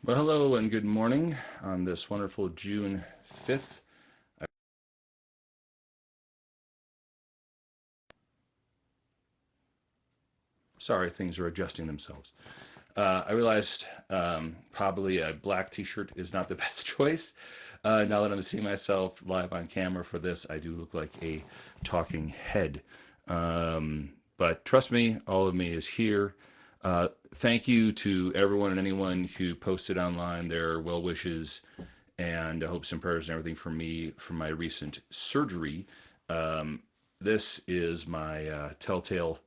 Well, hello and good morning on this wonderful June 5th. Sorry, things are adjusting themselves. I realized probably a black t-shirt is not the best choice. Now that I'm seeing myself live on camera for this, I do look like a talking head. But trust me, all of me is here. Thank you to everyone and anyone who posted online their well wishes and hopes and prayers and everything for me for my recent surgery. This is my telltale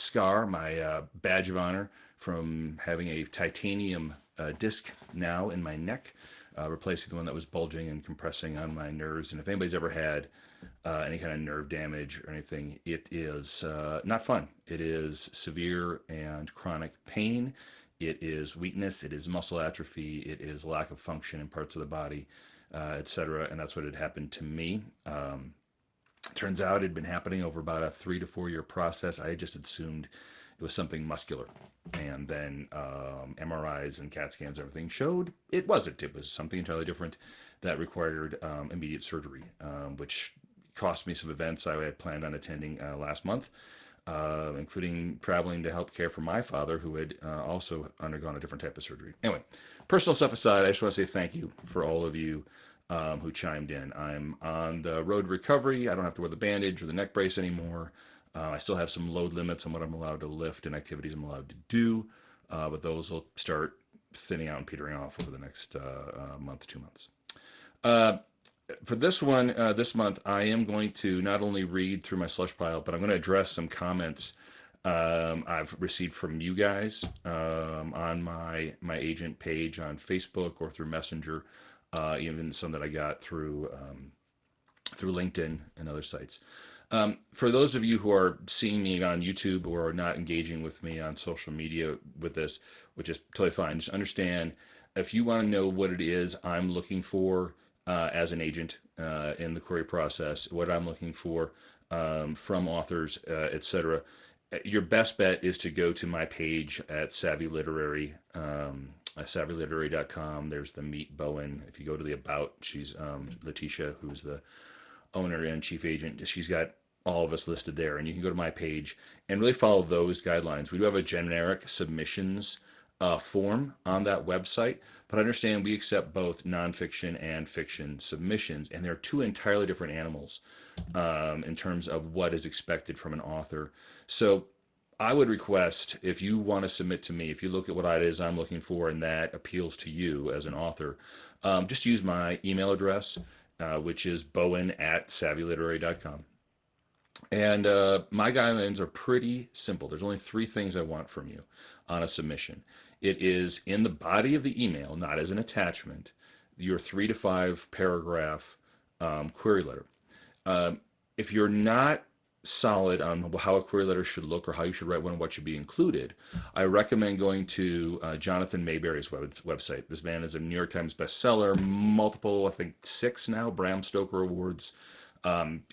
scar, my badge of honor from having a titanium disc now in my neck, replacing the one that was bulging and compressing on my nerves. And if anybody's ever had any kind of nerve damage or anything, it is not fun. It is severe and chronic pain. It is weakness. It is muscle atrophy. It is lack of function in parts of the body, etc. And that's what had happened to me. Turns out it had been happening over about a 3 to 4 year process. I had just assumed it was something muscular. And then MRIs and CAT scans, everything showed it wasn't. It was something entirely different that required immediate surgery, which cost me some events I had planned on attending last month, including traveling to help care for my father, who had also undergone a different type of surgery. Anyway, personal stuff aside, I just want to say thank you for all of you who chimed in. I'm on the road to recovery. I don't have to wear the bandage or the neck brace anymore. I still have some load limits on what I'm allowed to lift and activities I'm allowed to do, but those will start thinning out and petering off over the next month, 2 months. For this one, this month, I am going to not only read through my slush pile, but I'm going to address some comments I've received from you guys on my agent page on Facebook or through Messenger, even some that I got through LinkedIn and other sites. For those of you who are seeing me on YouTube or are not engaging with me on social media with this, which is totally fine, just understand if you want to know what it is I'm looking for as an agent in the query process, what I'm looking for from authors, etc., your best bet is to go to my page at Savvy Literary, savvyliterary.com. There's the Meet Bowen. If you go to the About, she's Letitia, who's the owner and chief agent. She's got all of us listed there, and you can go to my page and really follow those guidelines. We do have a generic submissions form on that website, but understand we accept both nonfiction and fiction submissions, and they're two entirely different animals in terms of what is expected from an author. So I would request, if you want to submit to me, if you look at what it is I'm looking for and that appeals to you as an author, just use my email address, which is bowen@savvyliterary.com. And my guidelines are pretty simple. There's only 3 things I want from you on a submission. It is in the body of the email, not as an attachment, your 3 to 5 paragraph query letter. If you're not solid on how a query letter should look or how you should write one and what should be included, I recommend going to Jonathan Mayberry's website. This man is a New York Times bestseller, multiple, I think 6 now, Bram Stoker Awards.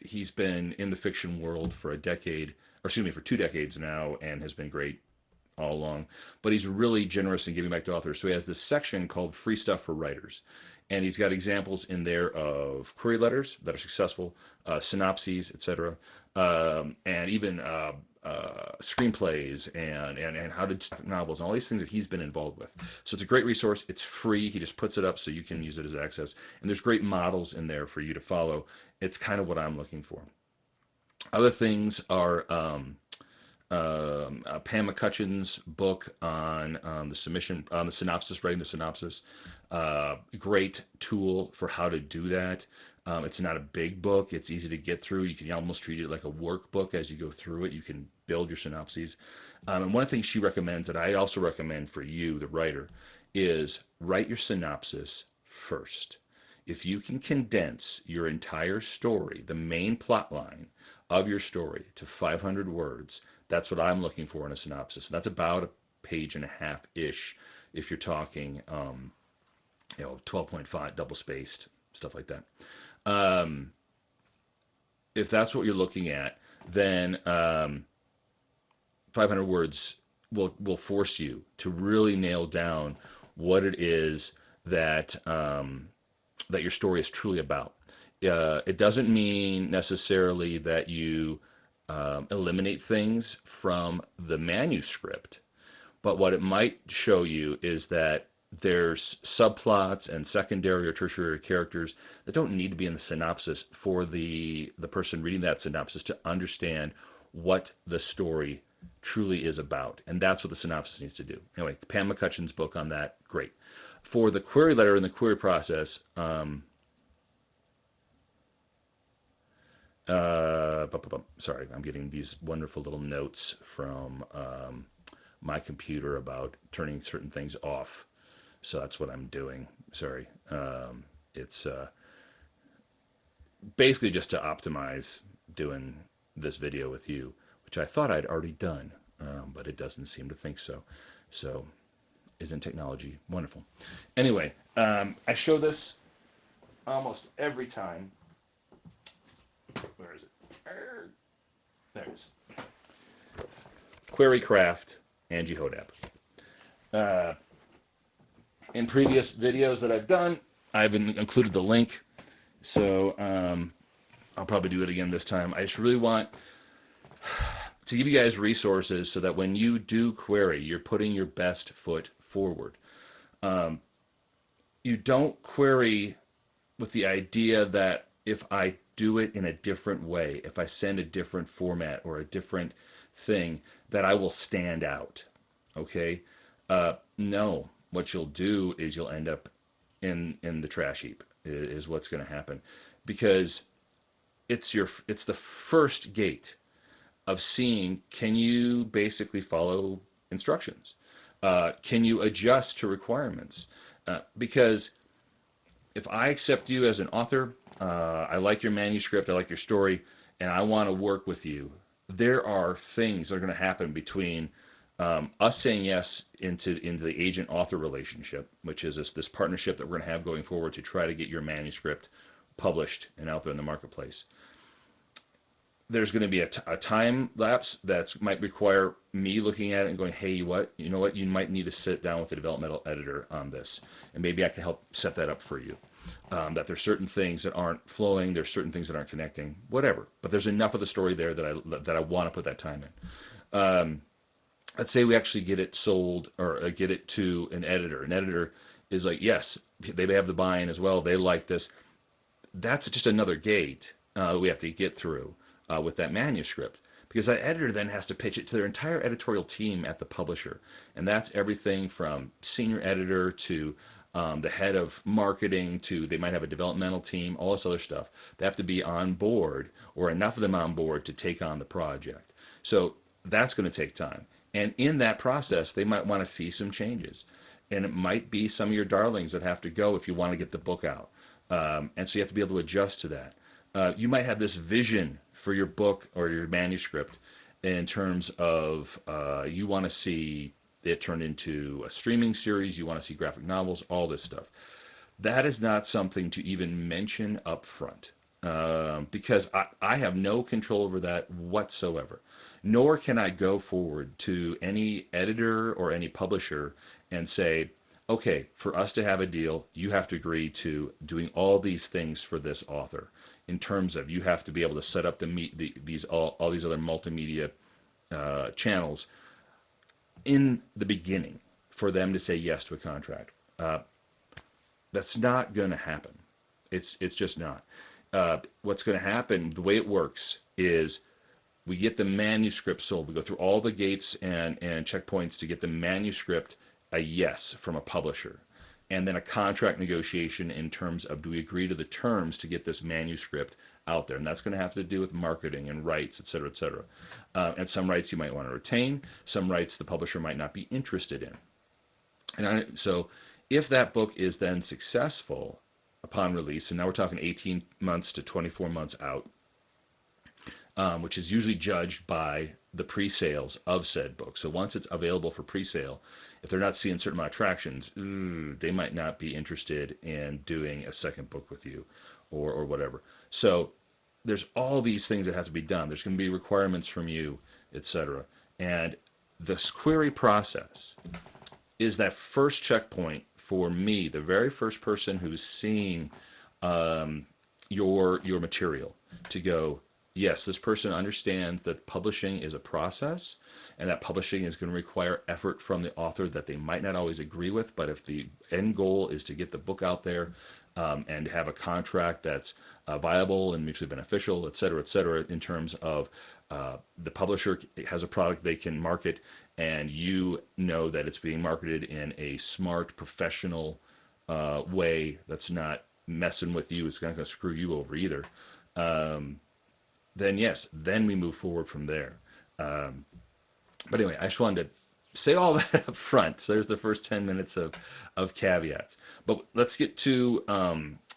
He's been in the fiction world for 2 decades now, and has been great all along. But he's really generous in giving back to authors. So he has this section called Free Stuff for Writers. And he's got examples in there of query letters that are successful, synopses, etc., and even screenplays and how to draft novels and all these things that he's been involved with. So it's a great resource. It's free. He just puts it up so you can use it as access. And there's great models in there for you to follow. It's kind of what I'm looking for. Other things are Pam McCutcheon's book on the submission, on the synopsis, writing the synopsis. Great tool for how to do that. It's not a big book. It's easy to get through. You can almost treat it like a workbook as you go through it. You can build your synopses. And one thing she recommends that I also recommend for you, the writer, is write your synopsis first. If you can condense your entire story, the main plot line of your story, to 500 words, that's what I'm looking for in a synopsis. And that's about a page and a half-ish if you're talking 12.5, double-spaced, stuff like that. If that's what you're looking at, then 500 words will force you to really nail down what it is that that your story is truly about. It doesn't mean necessarily that you eliminate things from the manuscript, but what it might show you is that there's subplots and secondary or tertiary characters that don't need to be in the synopsis for the person reading that synopsis to understand what the story truly is about. And that's what the synopsis needs to do. Anyway, Pam McCutcheon's book on that, great. For the query letter and the query process, sorry, I'm getting these wonderful little notes from my computer about turning certain things off. So that's what I'm doing. Sorry. It's basically just to optimize doing this video with you, which I thought I'd already done, but it doesn't seem to think so. So isn't technology wonderful? Anyway, I show this almost every time. Where is it? There it is. QueryCraft and Jehodab. In previous videos that I've done, I've included the link, so I'll probably do it again this time. I just really want to give you guys resources so that when you do query, you're putting your best foot forward. You don't query with the idea that if I do it in a different way, if I send a different format or a different thing, that I will stand out. Okay? No. What you'll do is you'll end up in the trash heap, is what's going to happen, because it's the first gate of seeing, can you basically follow instructions? Can you adjust to requirements? Because if I accept you as an author, I like your manuscript, I like your story, and I want to work with you, there are things that are going to happen between us saying yes into the agent-author relationship, which is this partnership that we're going to have going forward to try to get your manuscript published and out there in the marketplace. There's going to be a time lapse that might require me looking at it and going, hey, you know what, you might need to sit down with the developmental editor on this, and maybe I can help set that up for you. That there's certain things that aren't flowing, there's certain things that aren't connecting, whatever. But there's enough of the story there that I want to put that time in. Let's say we actually get it sold or get it to an editor. An editor is like, yes, they have the buy-in as well. They like this. That's just another gate we have to get through with that manuscript, because that editor then has to pitch it to their entire editorial team at the publisher. And that's everything from senior editor to the head of marketing to they might have a developmental team, all this other stuff. They have to be on board, or enough of them on board to take on the project. So that's going to take time. And in that process, they might want to see some changes. And it might be some of your darlings that have to go if you want to get the book out. And so you have to be able to adjust to that. You might have this vision for your book or your manuscript in terms of you want to see it turned into a streaming series, you want to see graphic novels, all this stuff. That is not something to even mention up front, because I have no control over that whatsoever. Nor can I go forward to any editor or any publisher and say, okay, for us to have a deal, you have to agree to doing all these things for this author. In terms of, you have to be able to set up all these other multimedia channels in the beginning for them to say yes to a contract. That's not going to happen. It's just not. What's going to happen, the way it works, is we get the manuscript sold. We go through all the gates and checkpoints to get the manuscript a yes from a publisher. And then a contract negotiation in terms of, do we agree to the terms to get this manuscript out there? And that's going to have to do with marketing and rights, et cetera, et cetera. And some rights you might want to retain. Some rights the publisher might not be interested in. And so if that book is then successful upon release, and now we're talking 18 months to 24 months out, which is usually judged by the pre-sales of said book. So once it's available for pre-sale, if they're not seeing a certain amount of tractions, they might not be interested in doing a second book with you or whatever. So there's all these things that have to be done. There's going to be requirements from you, etc. And this query process is that first checkpoint for me, the very first person who's seeing your material to go, yes, this person understands that publishing is a process, and that publishing is going to require effort from the author that they might not always agree with, but if the end goal is to get the book out there and have a contract that's viable and mutually beneficial, et cetera, in terms of the publisher has a product they can market, and you know that it's being marketed in a smart, professional way that's not messing with you, it's not going to screw you over either, then yes, then we move forward from there. But anyway, I just wanted to say all that up front. So there's the first 10 minutes of caveats. But let's get to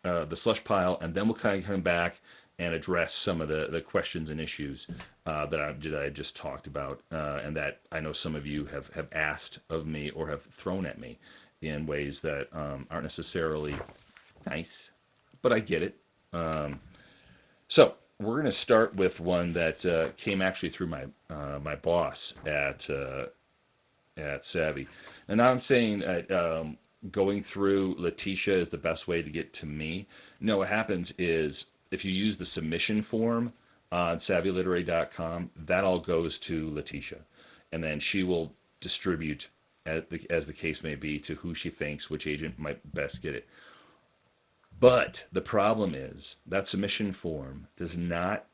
the slush pile, and then we'll kind of come back and address some of the questions and issues that I just talked about, and that I know some of you have asked of me or have thrown at me in ways that aren't necessarily nice, but I get it. So we're going to start with one that came actually through my boss at Savvy. And now I'm saying that going through Letitia is the best way to get to me. No, what happens is if you use the submission form on SavvyLiterary.com, that all goes to Letitia, and then she will distribute as the case may be to who she thinks, which agent might best get it. But the problem is that submission form does not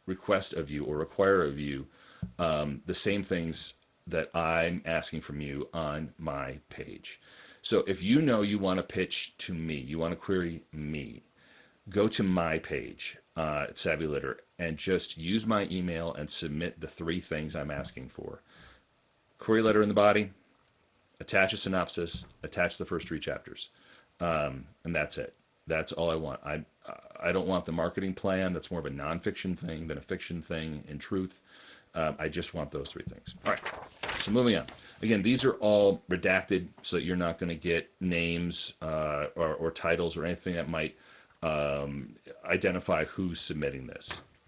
request of you or require of you the same things that I'm asking from you on my page. So if you know you want to pitch to me, you want to query me, go to my page at Savvy Liter and just use my email and submit the 3 things I'm asking for. Query letter in the body, attach a synopsis, attach the first 3 chapters. And that's it. That's all I want. I don't want the marketing plan. That's more of a nonfiction thing than a fiction thing in truth. I just want those 3 things. All right. So moving on. Again, these are all redacted so that you're not going to get names or titles or anything that might identify who's submitting this.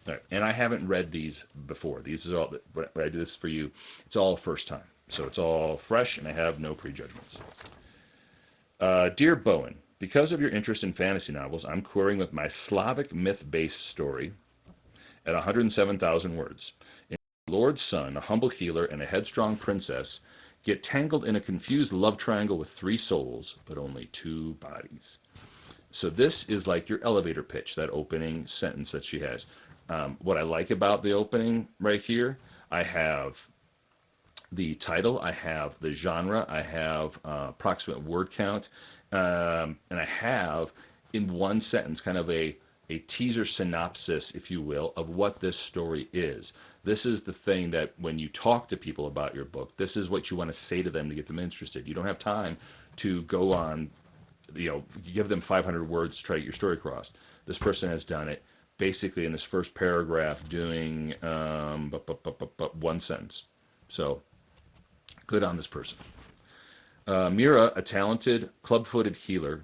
All right. And I haven't read these before. These are all, when I do this for you, it's all first time. So it's all fresh, and I have no prejudgments. Dear Bowen, because of your interest in fantasy novels, I'm querying with my Slavic myth-based story at 107,000 words. In Lord's son, a humble healer, and a headstrong princess get tangled in a confused love triangle with 3 souls, but only 2 bodies. So this is like your elevator pitch, that opening sentence that she has. What I like about the opening right here, I have the title, I have the genre, I have approximate word count, and I have in one sentence kind of a teaser synopsis, if you will, of what this story is. This is the thing that when you talk to people about your book, this is what you want to say to them to get them interested. You don't have time to go on, give them 500 words to try to get your story across. This person has done it basically in this first paragraph doing 1 sentence. So good on this person. Mira, a talented, club-footed healer,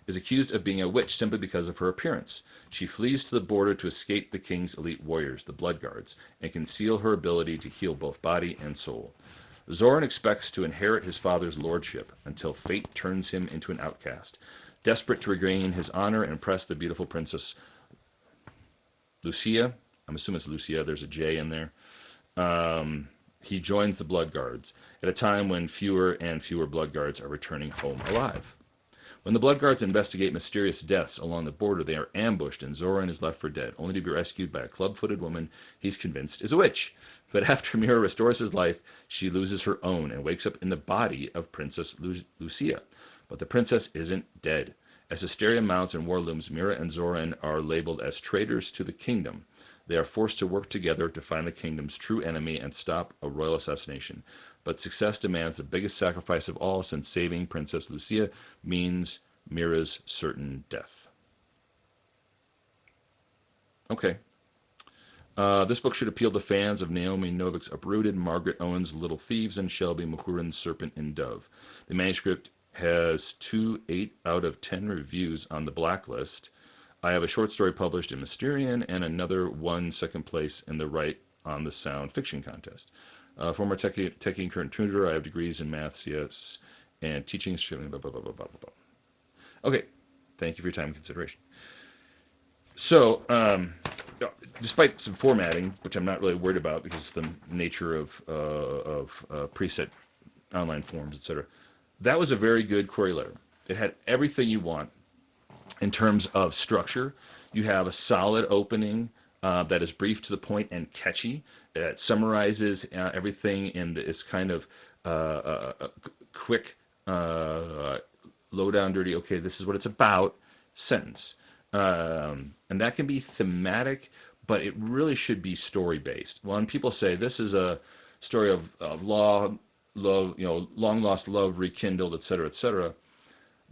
is accused of being a witch simply because of her appearance. She flees to the border to escape the king's elite warriors, the Blood Guards, and conceal her ability to heal both body and soul. Zoran expects to inherit his father's lordship until fate turns him into an outcast. Desperate to regain his honor and impress the beautiful princess Lucia, I'm assuming it's Lucia, there's a J in there, he joins the Blood Guards at a time when fewer and fewer Blood Guards are returning home alive. When the Blood Guards investigate mysterious deaths along the border, they are ambushed and Zoran is left for dead, only to be rescued by a club-footed woman he's convinced is a witch. But after Mira restores his life, she loses her own and wakes up in the body of Princess Lucia. But the princess isn't dead. As hysteria mounts and war looms, Mira and Zoran are labeled as traitors to the kingdom. They are forced to work together to find the kingdom's true enemy and stop a royal assassination. But success demands the biggest sacrifice of all, since saving Princess Lucia means Mira's certain death. Okay. This book should appeal to fans of Naomi Novik's Uprooted, Margaret Owen's Little Thieves, and Shelby McCurran's Serpent and Dove. The manuscript has 2 8 out of 10 reviews on the Blacklist. I have a short story published in Mysterian and another 1 second place in the Right on the Sound fiction contest. Former techie and current tutor, I have degrees in math, CS, and teaching, blah, blah, blah, blah, blah, blah, blah. Okay, thank you for your time and consideration. So, despite some formatting, which I'm not really worried about because of the nature of preset online forms, etc., that was a very good query letter. It had everything you want in terms of structure. You have a solid opening that is brief to the point and catchy. It summarizes everything in this kind of quick, low down, dirty, okay, this is what it's about sentence. And that can be thematic, but it really should be story-based. When people say this is a story of love, long lost love rekindled, etc.,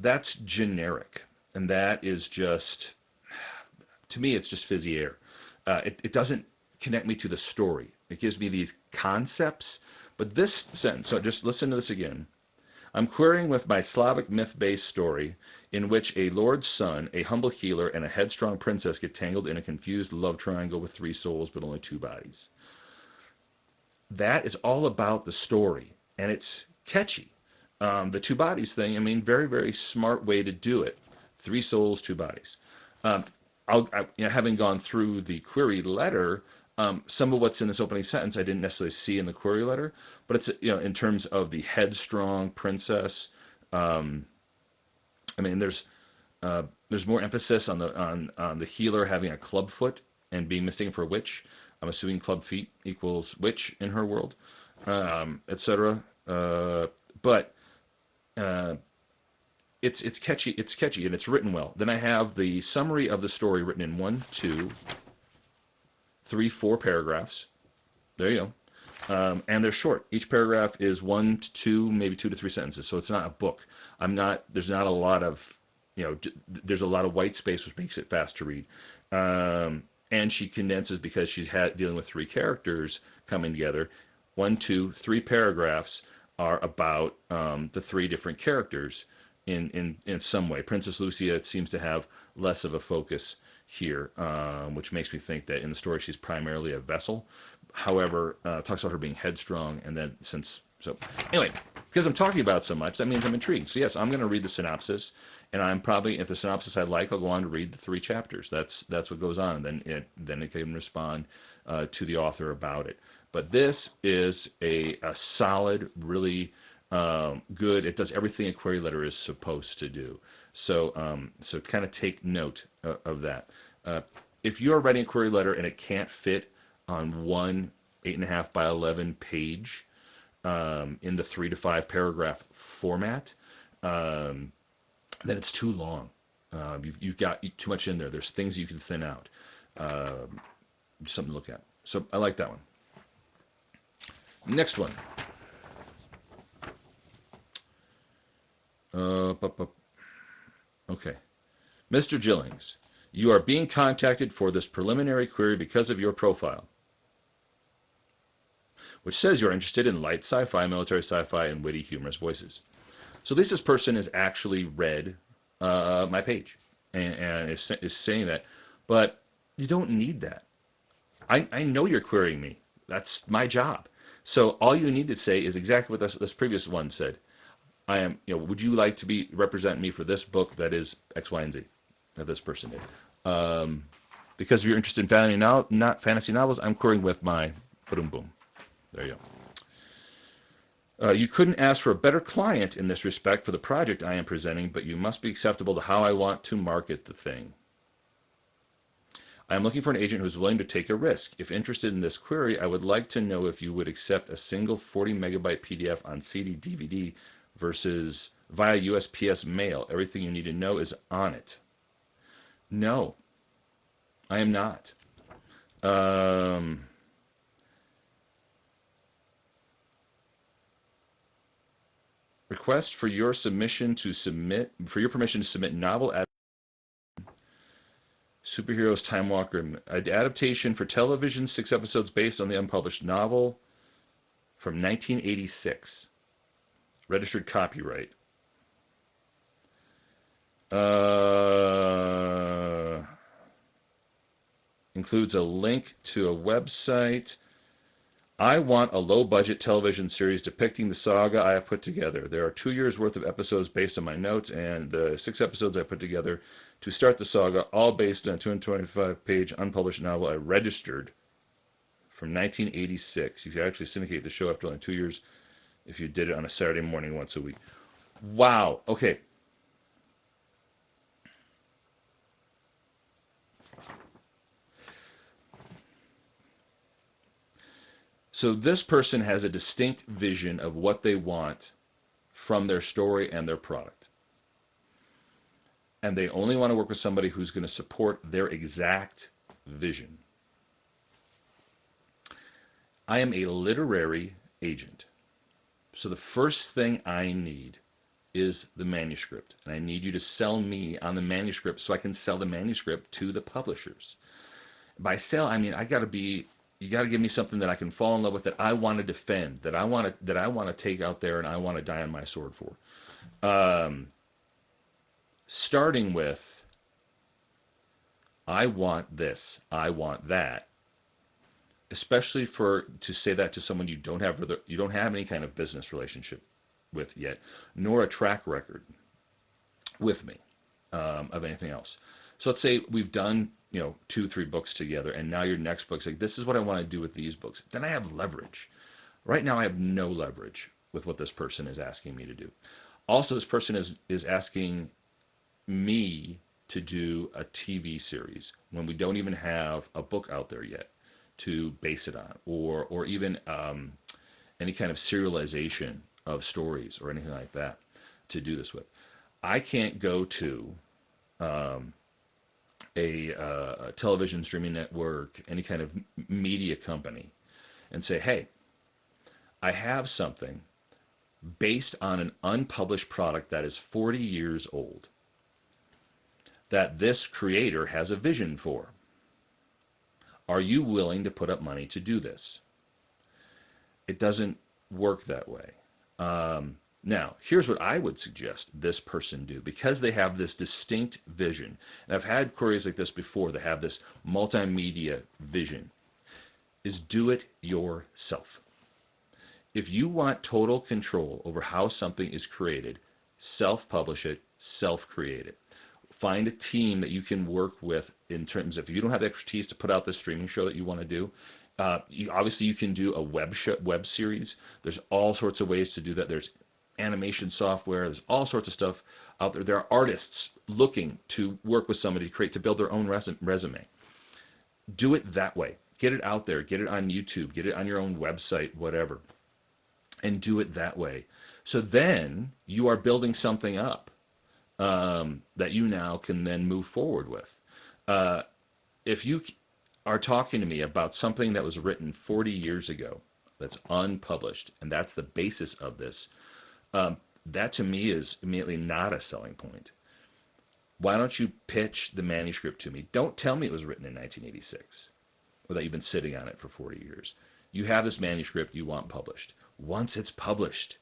that's generic, and that is just, to me, it's just fizzy air. It doesn't connect me to the story. It gives me these concepts, but this sentence, so just listen to this again. I'm querying with my Slavic myth-based story in which a lord's son, a humble healer, and a headstrong princess get tangled in a confused love triangle with 3 souls but only 2 bodies. That is all about the story, and it's catchy. The 2 bodies thing, I mean, very, very smart way to do it. 3 souls, 2 bodies. Having gone through the query letter, some of what's in this opening sentence I didn't necessarily see in the query letter, but it's in terms of the headstrong princess. I mean, there's more emphasis on the healer having a club foot and being mistaken for a witch. I'm assuming club feet equals witch in her world, etc. But it's catchy. It's catchy and it's written well. Then I have the summary of the story written in 1, 2, 3, 4 paragraphs. There you go. And they're short. Each paragraph is 1 to 2, maybe 2 to 3 sentences. So it's not a book. There's not a lot of, there's a lot of white space, which makes it fast to read. And she condenses because she's dealing with 3 characters coming together. 1, 2, 3 paragraphs are about the 3 different characters in some way. Princess Lucia seems to have less of a focus here, which makes me think that in the story she's primarily a vessel. However, talks about her being headstrong, and then anyway, because I'm talking about it so much, that means I'm intrigued. So yes, I'm going to read the synopsis, and I'm probably, if the synopsis I like, I'll go on to read the 3 chapters. That's what goes on, and then it can respond to the author about it. But this is a solid, really good. It does everything a query letter is supposed to do. So kind of take note of that. If you are writing a query letter and it can't fit on one 8.5 by 11 page in the 3 to 5 paragraph format, then it's too long. You've got too much in there. There's things you can thin out. Something to look at. So I like that one. Next one. Okay. Mr. Gillings, you are being contacted for this preliminary query because of your profile, which says you're interested in light sci-fi, military sci-fi, and witty, humorous voices. So at least this person has actually read my page and is saying that. But you don't need that. I know you're querying me. That's my job. So all you need to say is exactly what this previous one said. I am, would you like to represent me for this book that is X, Y, and Z? That this person did. Because you're interested in fantasy novels, I'm querying with my boom boom. There you go. You couldn't ask for a better client in this respect for the project I am presenting, but you must be acceptable to how I want to market the thing. I am looking for an agent who is willing to take a risk. If interested in this query, I would like to know if you would accept a single 40 megabyte PDF on CD, DVD versus via USPS mail. Everything you need to know is on it. No, I am not. Request for your permission to submit novel Superheroes Time Walker adaptation for television, 6 episodes based on the unpublished novel from 1986. Registered copyright. Includes a link to a website. I want a low-budget television series depicting the saga I have put together. There are 2 years' worth of episodes based on my notes and the 6 episodes I put together to start the saga, all based on a 225-page unpublished novel I registered from 1986. You could actually syndicate the show after only 2 years if you did it on a Saturday morning once a week. Wow. Okay. So this person has a distinct vision of what they want from their story and their product. And they only want to work with somebody who's going to support their exact vision. I am a literary agent. So the first thing I need is the manuscript. And I need you to sell me on the manuscript so I can sell the manuscript to the publishers. By sell, I mean you got to give me something that I can fall in love with, that I want to defend, that I want to take out there and I want to die on my sword for. Starting with, I want this, I want that. Especially to say that to someone you don't have any kind of business relationship with yet, nor a track record with me of anything else. So let's say we've done 2, 3 books together, and now your next book's like, this is what I want to do with these books. Then I have leverage. Right now I have no leverage with what this person is asking me to do. Also, this person is asking me to do a TV series when we don't even have a book out there yet to base it on, or even any kind of serialization of stories or anything like that to do this with. I can't go to a television streaming network, any kind of media company, and say, hey, I have something based on an unpublished product that is 40 years old that this creator has a vision for. Are you willing to put up money to do this? It doesn't work that way. Now, here's what I would suggest this person do, because they have this distinct vision. And I've had queries like this before that have this multimedia vision, is do it yourself. If you want total control over how something is created, self-publish it, self-create it. Find a team that you can work with in terms of, if you don't have the expertise to put out the streaming show that you want to do, obviously you can do a web series. There's all sorts of ways to do that. There's animation software. There's all sorts of stuff out there. There are artists looking to work with somebody to build their own resume. Do it that way. Get it out there. Get it on YouTube. Get it on your own website, whatever. And do it that way. So then you are building something up that you now can then move forward with. If you are talking to me about something that was written 40 years ago that's unpublished, and that's the basis of this, that to me is immediately not a selling point. Why don't you pitch the manuscript to me? Don't tell me it was written in 1986 or that you've been sitting on it for 40 years. You have this manuscript you want published. Once it's published,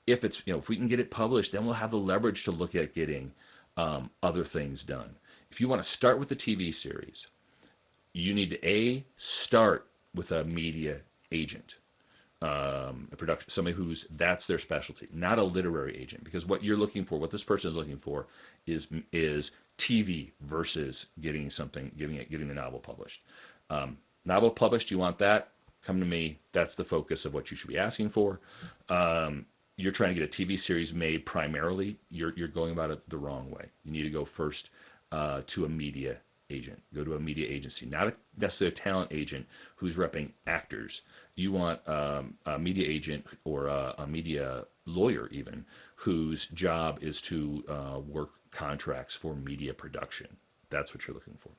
if we can get it published, then we'll have the leverage to look at getting other things done. If you want to start with the TV series, you need to start with a media agent, a production, somebody that's their specialty, not a literary agent, because what you're looking for, what this person is looking for, is TV versus getting the novel published. Novel published, you want that? Come to me. That's the focus of what you should be asking for. You're trying to get a TV series made primarily. You're going about it the wrong way. You need to go first to a media agent. Go to a media agency, not necessarily a talent agent who's repping actors. You want a media agent or a media lawyer even, whose job is to work contracts for media production. That's what you're looking for.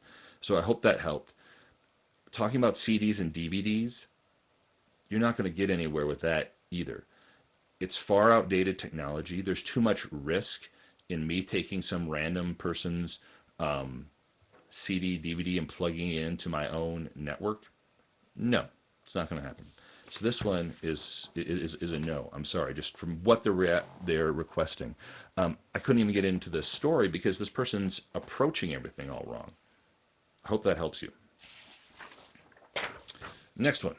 So I hope that helped. Talking about CDs and DVDs, you're not going to get anywhere with that either. It's far outdated technology. There's too much risk in me taking some random person's CD, DVD, and plugging it into my own network. No, it's not going to happen. So this one is a no. I'm sorry, just from what they're requesting. I couldn't even get into this story because this person's approaching everything all wrong. I hope that helps you. Next one.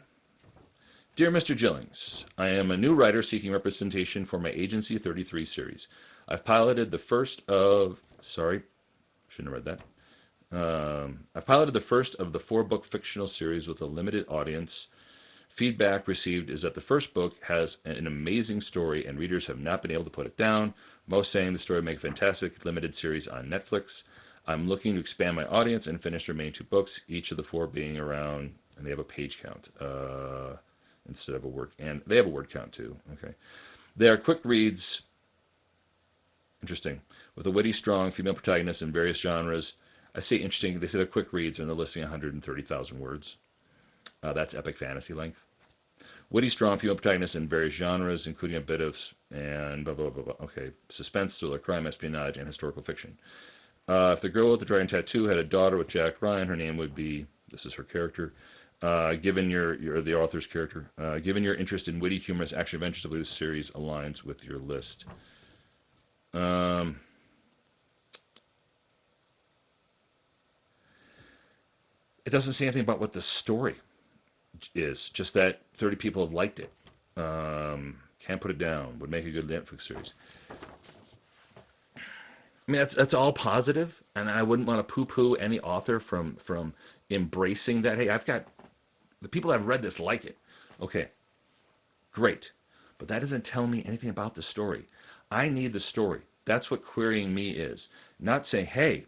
Dear Mr. Gillings, I am a new writer seeking representation for my Agency 33 series. I've piloted the first of, sorry, shouldn't have read that. I piloted the first of the 4-book fictional series with a limited audience. Feedback received is that the first book has an amazing story and readers have not been able to put it down. Most saying the story would make a fantastic limited series on Netflix. I'm looking to expand my audience and finish the remaining 2 books, each of the 4 being around, and they have a page count instead of a word, and they have a word count too. Okay, they are quick reads. Interesting, with a witty, strong female protagonist in various genres. I say interesting. They say they're quick reads, and they're listing 130,000 words. That's epic fantasy length. Witty, strong female protagonists in various genres, including a bit of and blah blah blah blah. Okay, suspense, thriller, crime, espionage, and historical fiction. If the girl with the dragon tattoo had a daughter with Jack Ryan, her name would be. This is her character. Given the author's character, given your interest in witty, humorous action adventures, I believe this series aligns with your list. It doesn't say anything about what the story is, just that 30 people have liked it. Can't put it down. Would make a good Netflix series. I mean, that's all positive, and I wouldn't want to poo-poo any author from embracing that. Hey, I've got the people that have read this like it. Okay, great, but that doesn't tell me anything about the story. I need the story. That's what querying me is. Not saying, hey,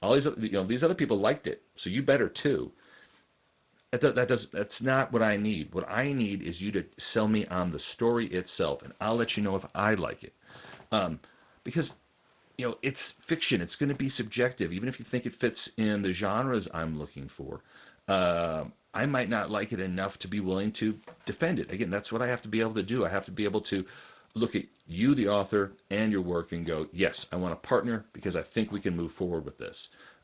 all these these other people liked it, so you better too. That's not what I need. What I need is you to sell me on the story itself, and I'll let you know if I like it. Because it's fiction. It's going to be subjective, even if you think it fits in the genres I'm looking for. I might not like it enough to be willing to defend it. Again, that's what I have to be able to do. I have to be able to look at you, the author, and your work and go, yes, I want to partner because I think we can move forward with this.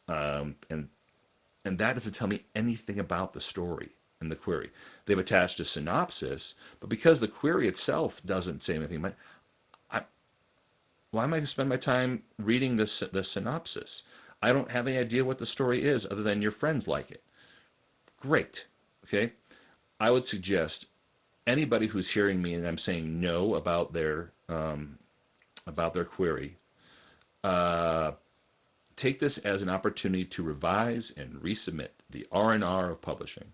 And that doesn't tell me anything about the story and the query. They've attached a synopsis, but because the query itself doesn't say anything, why am I going to spend my time reading the synopsis? I don't have any idea what the story is other than your friends like it. Great. Okay? I would suggest anybody who's hearing me and I'm saying no about their query, take this as an opportunity to revise and resubmit the R&R of publishing.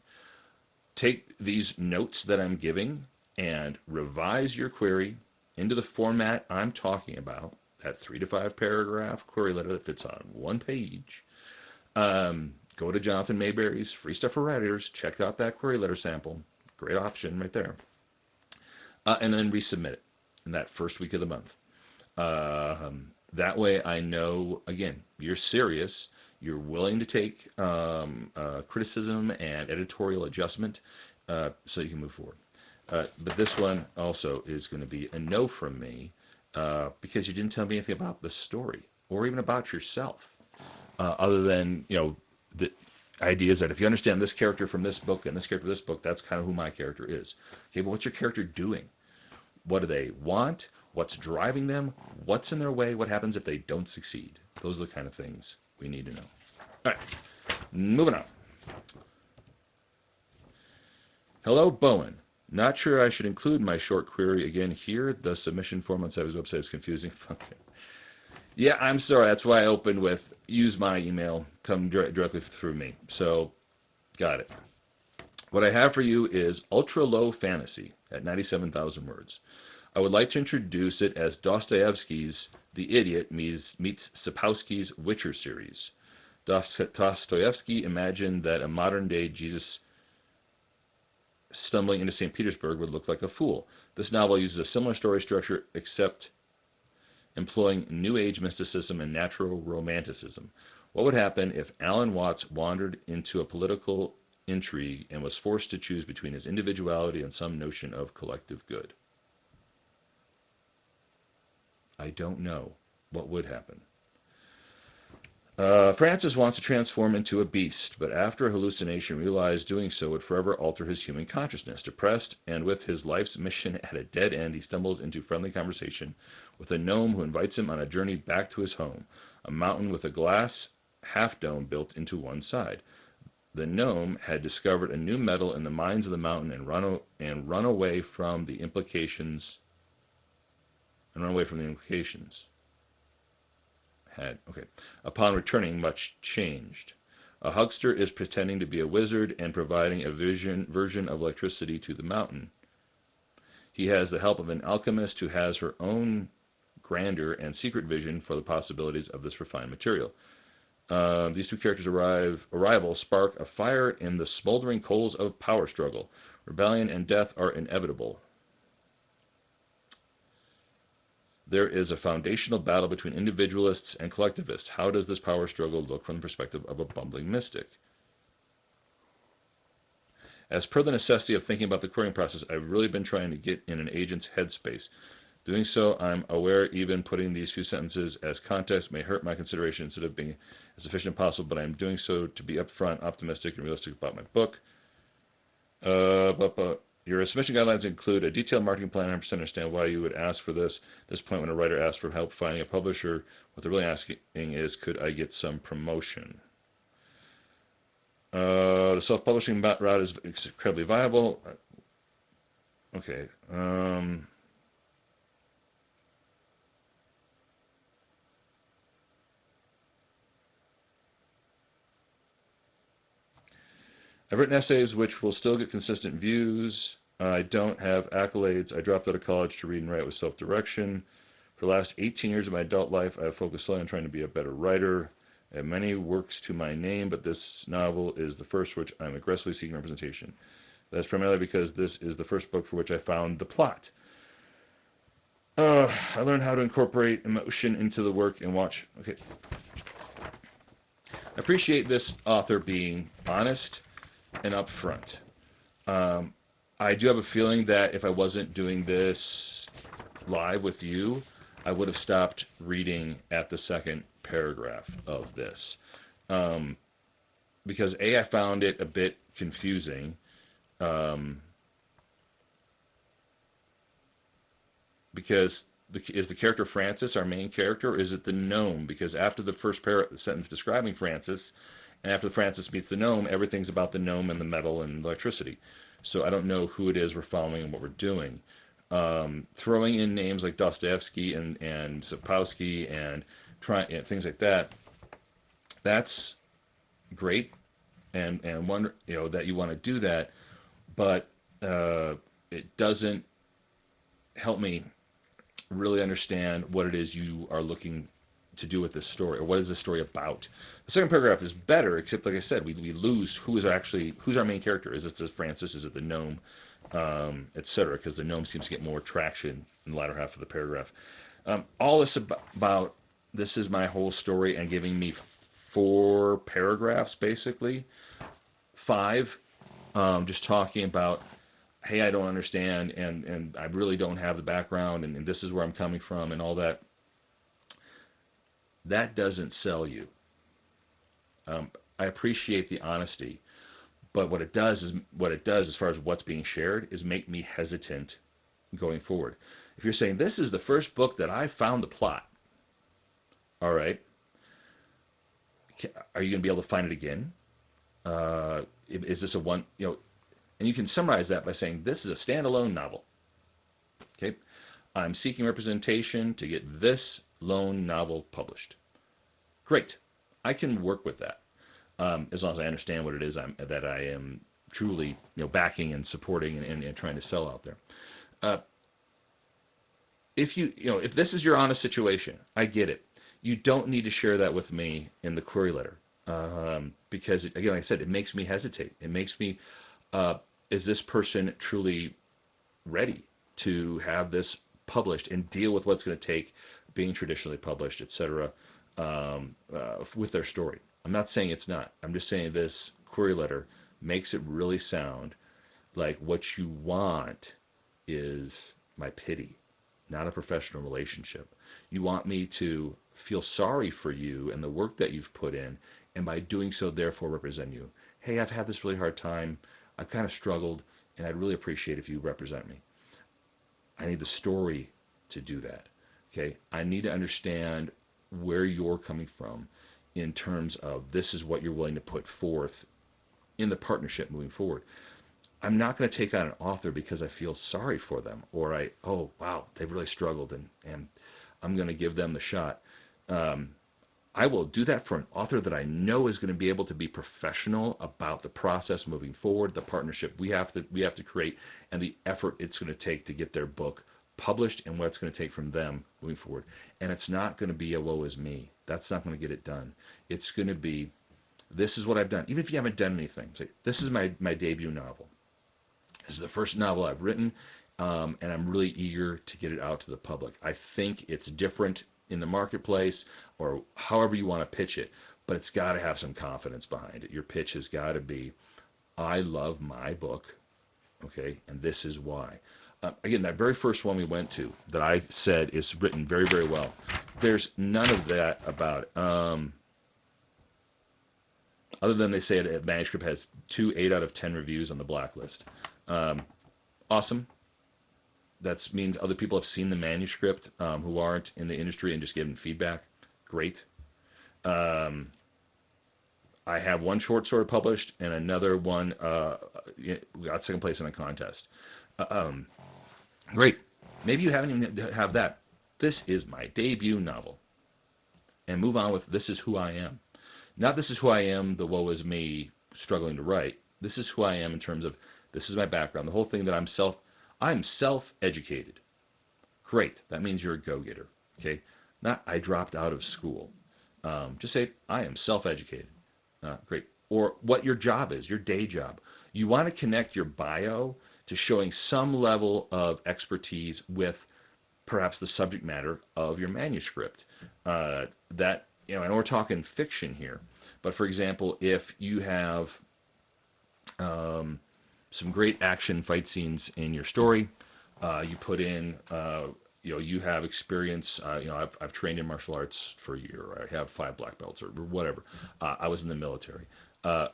Take these notes that I'm giving and revise your query into the format I'm talking about, that 3 to 5 paragraph query letter that fits on 1 page. Go to Jonathan Mayberry's Free Stuff for Writers, check out that query letter sample. Great option right there. And then resubmit it in that first week of the month. That way I know, again, you're serious, you're willing to take criticism and editorial adjustment so you can move forward. But this one also is going to be a no from me because you didn't tell me anything about the story or even about yourself, other than the idea is that if you understand this character from this book and this character from this book, that's kind of who my character is. Okay, but what's your character doing? What do they want? What's driving them? What's in their way? What happens if they don't succeed? Those are the kind of things we need to know. All right, moving on. Hello, Bowen. Not sure I should include my short query again here. The submission form on Savvy's website is confusing. Okay. Yeah, I'm sorry. That's why I opened with use my email. Come directly through me. So, got it. What I have for you is ultra low fantasy at 97,000 words. I would like to introduce it as Dostoevsky's The Idiot meets Sapkowski's Witcher series. Dostoevsky imagined that a modern-day Jesus stumbling into St. Petersburg would look like a fool. This novel uses a similar story structure, except employing New Age mysticism and natural romanticism. What would happen if Alan Watts wandered into a political intrigue and was forced to choose between his individuality and some notion of collective good? I don't know what would happen. Francis wants to transform into a beast, but after a hallucination realized doing so would forever alter his human consciousness. Depressed and with his life's mission at a dead end, he stumbles into friendly conversation with a gnome who invites him on a journey back to his home, a mountain with a glass half-dome built into one side. the gnome had discovered a new metal in the mines of the mountain and run away from the implications. Upon returning, much changed. A huckster is pretending to be a wizard and providing a version of electricity to the mountain. He has the help of an alchemist who has her own grandeur and secret vision for the possibilities of this refined material. These two characters' arrival spark a fire in the smoldering coals of power struggle. Rebellion and death are inevitable. There is a foundational battle between individualists and collectivists. How does this power struggle look from the perspective of a bumbling mystic? As per the necessity of thinking about the querying process, I've really been trying to get in an agent's headspace. Doing so, I'm aware even putting these few sentences as context may hurt my consideration instead of being as efficient as possible, but I'm doing so to be upfront, optimistic, and realistic about my book. Your submission guidelines include a detailed marketing plan. I 100% understand why you would ask for this. At this point, when a writer asks for help finding a publisher, what they're really asking is, could I get some promotion? The self-publishing route is incredibly viable. Okay. I've written essays which will still get consistent views. I don't have accolades. I dropped out of college to read and write with self-direction. For the last 18 years of my adult life, I have focused solely on trying to be a better writer. I have many works to my name, but this novel is the first for which I'm aggressively seeking representation. That's primarily because this is the first book for which I found the plot. I learned how to incorporate emotion into the work and watch. Okay. I appreciate this author being honest and upfront. I do have a feeling that if I wasn't doing this live with you, I would have stopped reading at the second paragraph of this. Because A, I found it a bit confusing. Because is the character Francis our main character, or is it the gnome? Because after the first sentence describing Francis, and after Francis meets the gnome, everything's about the gnome and the metal and electricity. So I don't know who it is we're following and what we're doing. Throwing in names like Dostoevsky and Sapkowski and things like that, that's great, and wonder that you want to do that, but it doesn't help me really understand what it is you are looking to do with this story, or what is this story about. The second paragraph is better, except like I said, we lose who's our main character. Is it just Francis? Is it the gnome? Etc. Because the gnome seems to get more traction in the latter half of the paragraph. All this about this is my whole story, and giving me 4 paragraphs, basically 5, just talking about, hey, I don't understand, and I really don't have the background, and this is where I'm coming from, and all that. That doesn't sell you. I appreciate the honesty, but what it does as far as what's being shared is make me hesitant going forward. If you're saying this is the first book that I found the plot, all right, are you going to be able to find it again? Is this a one, and you can summarize that by saying this is a standalone novel. Okay, I'm seeking representation to get this lone novel published. Great, I can work with that as long as I understand what it is that I am truly backing and supporting and trying to sell out there. If this is your honest situation, I get it. You don't need to share that with me in the query letter because, again, like I said, it makes me hesitate. It makes me, is this person truly ready to have this published and deal with what's going to take being traditionally published, etc., with their story? I'm not saying it's not. I'm just saying this query letter makes it really sound like what you want is my pity, not a professional relationship. You want me to feel sorry for you and the work that you've put in, and by doing so, therefore, represent you. Hey, I've had this really hard time. I've kind of struggled, and I'd really appreciate if you represent me. I need the story to do that. Okay, I need to understand where you're coming from in terms of this is what you're willing to put forth in the partnership moving forward. I'm not going to take on an author because I feel sorry for them, or oh wow, they've really struggled, and I'm going to give them the shot. I will do that for an author that I know is going to be able to be professional about the process moving forward, the partnership we have to create, and the effort it's going to take to get their book published, and what it's going to take from them moving forward. And it's not going to be a woe is me. That's not going to get it done. It's going to be, this is what I've done. Even if you haven't done anything, say, this is my debut novel. This is the first novel I've written, and I'm really eager to get it out to the public. I think it's different in the marketplace, or however you want to pitch it, but it's got to have some confidence behind it. Your pitch has got to be, I love my book, okay, and this is why. Again, that very first one we went to that I said is written very, very well. There's none of that about it. Other than they say a manuscript has 2 8 out of 10 reviews on the blacklist. Awesome. That means other people have seen the manuscript who aren't in the industry and just given feedback. Great. I have one short story published, and another one got second place in a contest. Great. Maybe you haven't even have that. This is my debut novel. And move on with this is who I am. Not this is who I am, the woe is me, struggling to write. This is who I am in terms of this is my background. The whole thing that I'm self-educated. Great. That means you're a go-getter. Okay? Not I dropped out of school. Just say I am self-educated. Great. Or what your job is, your day job. You want to connect your bio to showing some level of expertise with perhaps the subject matter of your manuscript. And we're talking fiction here. But for example, if you have some great action fight scenes in your story, you put in, you have experience. I've trained in martial arts for a year. Or I have 5 black belts or whatever. I was in the military. I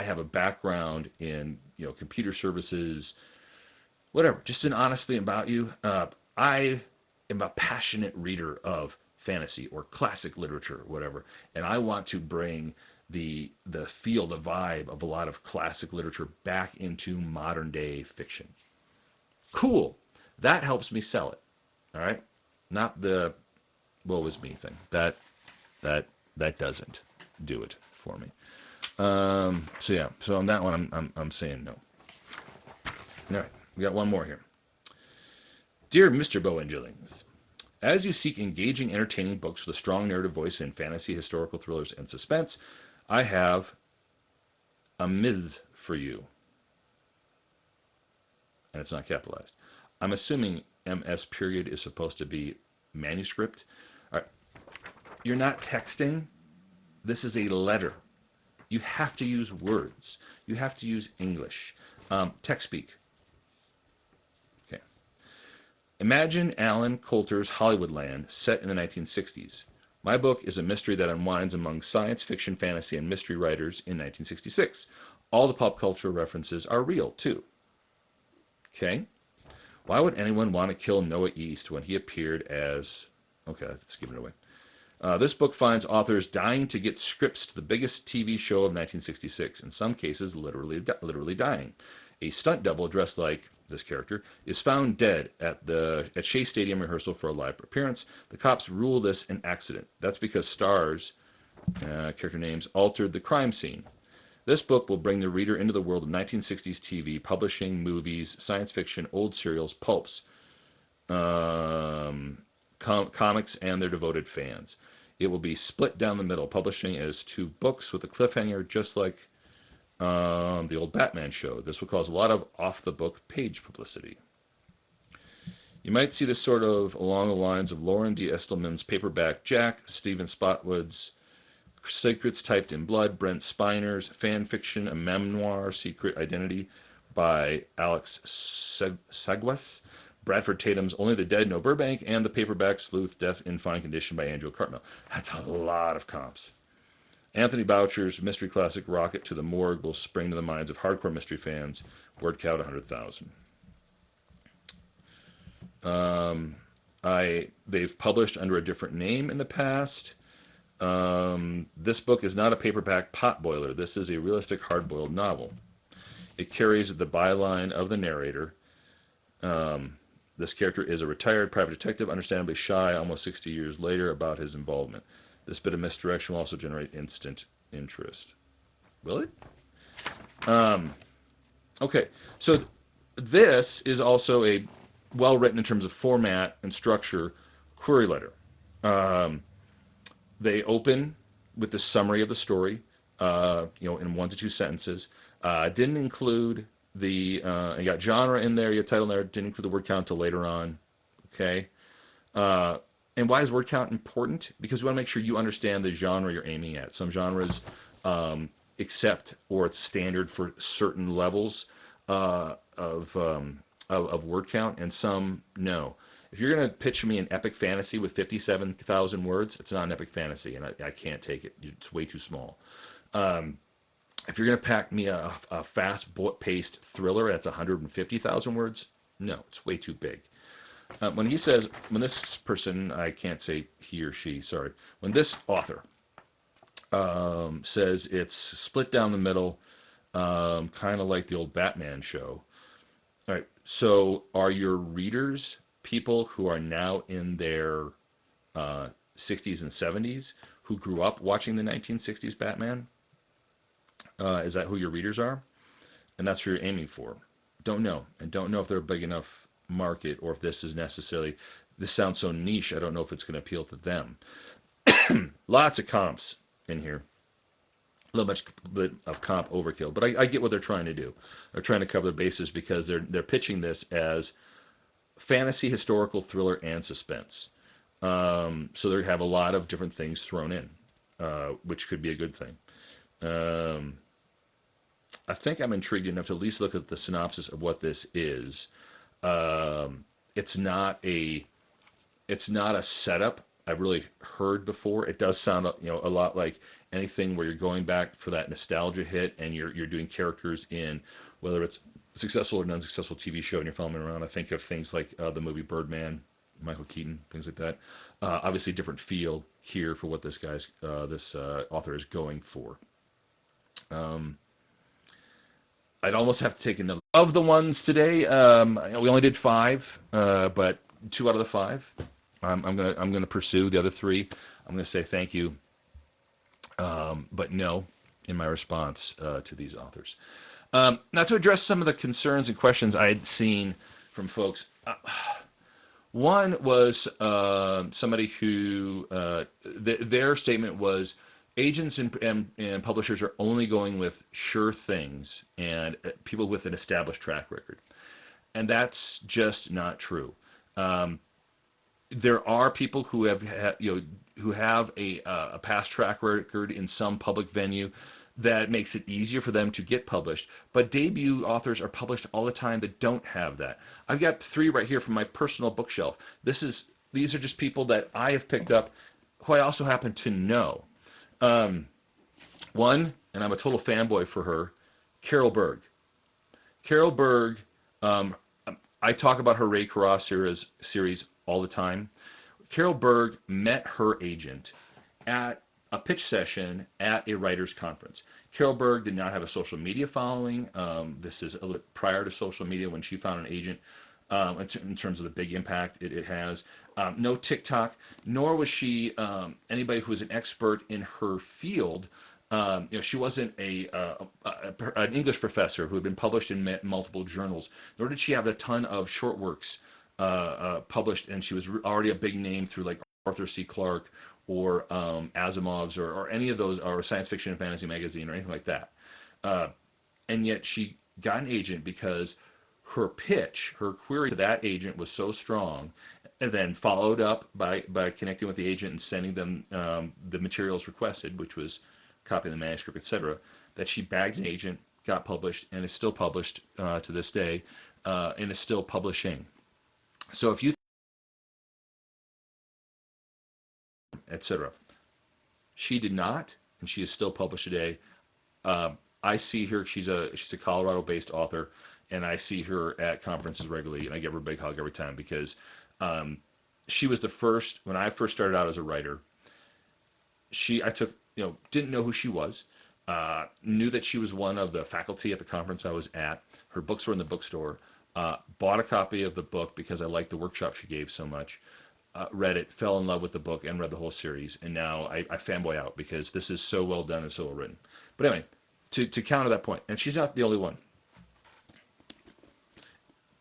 have a background in computer services, whatever. Just an honesty about you. I am a passionate reader of fantasy or classic literature or whatever, and I want to bring the feel, the vibe of a lot of classic literature back into modern day fiction. Cool. That helps me sell it. All right? Not the woe is me thing. That doesn't do it for me. So on that one I'm saying no. All right, we got one more here. Dear Mr. Bowenjillings, as you seek engaging, entertaining books with a strong narrative voice in fantasy, historical thrillers, and suspense, I have a ms for you. And it's not capitalized. I'm assuming MS period is supposed to be manuscript. All right. You're not texting. This is a letter. You have to use words. You have to use English. Text speak. Okay. Imagine Alan Coulter's Hollywoodland set in the 1960s. My book is a mystery that unwinds among science fiction, fantasy, and mystery writers in 1966. All the pop culture references are real, too. Okay? Why would anyone want to kill Noah East when he appeared as... Okay, let's give it away. This book finds authors dying to get scripts to the biggest TV show of 1966, in some cases literally dying. A stunt double dressed like this character is found dead at Shea Stadium rehearsal for a live appearance. The cops rule this an accident. That's because stars, character names, altered the crime scene. This book will bring the reader into the world of 1960s TV, publishing, movies, science fiction, old serials, pulps, comics, and their devoted fans. It will be split down the middle, publishing as 2 books with a cliffhanger, just like the old Batman show. This will cause a lot of off-the-book page publicity. You might see this sort of along the lines of Lauren D. Estelman's paperback Jack, Stephen Spotwood's Secrets Typed in Blood, Brent Spiner's fan fiction, a memoir, Secret Identity by Alex Sagwas, Bradford Tatum's Only the Dead Know Burbank, and the paperback Sleuth, Death in Fine Condition by Andrew Cartmel. That's a lot of comps. Anthony Boucher's mystery classic Rocket to the Morgue will spring to the minds of hardcore mystery fans. Word count 100,000. They've published under a different name in the past. This book is not a paperback potboiler. This is a realistic hard-boiled novel. It carries the byline of the narrator. This character is a retired private detective, understandably shy almost 60 years later about his involvement. This bit of misdirection will also generate instant interest. Will it? Okay, so this is also a well-written in terms of format and structure query letter. They open with the summary of the story, in 1 to 2 sentences. Didn't include you got genre in there, you got title in there, didn't include the word count until later on. Okay. And why is word count important? Because we want to make sure you understand the genre you're aiming at. Some genres accept or it's standard for certain levels of word count, and some no. If you're going to pitch me an epic fantasy with 57,000 words, it's not an epic fantasy, and I can't take it. It's way too small. If you're going to pack me a fast-paced thriller that's 150,000 words, no, it's way too big. When this person, I can't say he or she, sorry, when this author says it's split down the middle, kind of like the old Batman show. All right, so are your readers people who are now in their 60s and 70s who grew up watching the 1960s Batman? Is that who your readers are? And that's who you're aiming for. Don't know. And don't know if they're a big enough market or if this is necessarily, this sounds so niche, I don't know if it's going to appeal to them. Lots of comps in here. A little bit of comp overkill, but I get what they're trying to do. They're trying to cover the bases because they're pitching this as fantasy, historical, thriller, and suspense. So they have a lot of different things thrown in, which could be a good thing. I think I'm intrigued enough to at least look at the synopsis of what this is. It's not a setup I've really heard before. It does sound a lot like anything where you're going back for that nostalgia hit and you're doing characters in whether it's a successful or non-successful TV show and you're following around. I think of things like the movie Birdman, Michael Keaton, things like that. Obviously, different feel here for what this author is going for. I'd almost have to take another of the ones today. We only did 5, but 2 out of the 5. I'm gonna pursue the other 3. I'm gonna say thank you, but no in my response to these authors. Now to address some of the concerns and questions I had seen from folks. One was somebody who their statement was agents and publishers are only going with sure things and people with an established track record, and that's just not true. There are people who have a past track record in some public venue that makes it easier for them to get published. But debut authors are published all the time that don't have that. I've got 3 right here from my personal bookshelf. These are just people that I have picked up who I also happen to know. One, and I'm a total fanboy for her, Carol Berg. Carol Berg, I talk about her Ray Carras series all the time. Carol Berg met her agent at a pitch session at a writer's conference. Carol Berg did not have a social media following. This is a little prior to social media when she found an agent in terms of the big impact it has. No TikTok, nor was she anybody who was an expert in her field. She wasn't an English professor who had been published in multiple journals, nor did she have a ton of short works published, and she was already a big name through like Arthur C. Clarke or Asimov's or any of those, or Science Fiction and Fantasy Magazine or anything like that. And yet she got an agent because her pitch, her query to that agent was so strong, and then followed up by connecting with the agent and sending them the materials requested, which was copying the manuscript, etc., that she bagged an agent, got published, and is still published to this day, and is still publishing. So if you, etc., she did not, and she is still published today. I see her. She's a Colorado-based author, and I see her at conferences regularly, and I give her a big hug every time because she was the first. When I first started out as a writer, I took, didn't know who she was, knew that she was one of the faculty at the conference I was at. Her books were in the bookstore. Bought a copy of the book because I liked the workshop she gave so much. Read it, fell in love with the book, and read the whole series. And now I fanboy out because this is so well done and so well written. But anyway, to counter that point, and she's not the only one.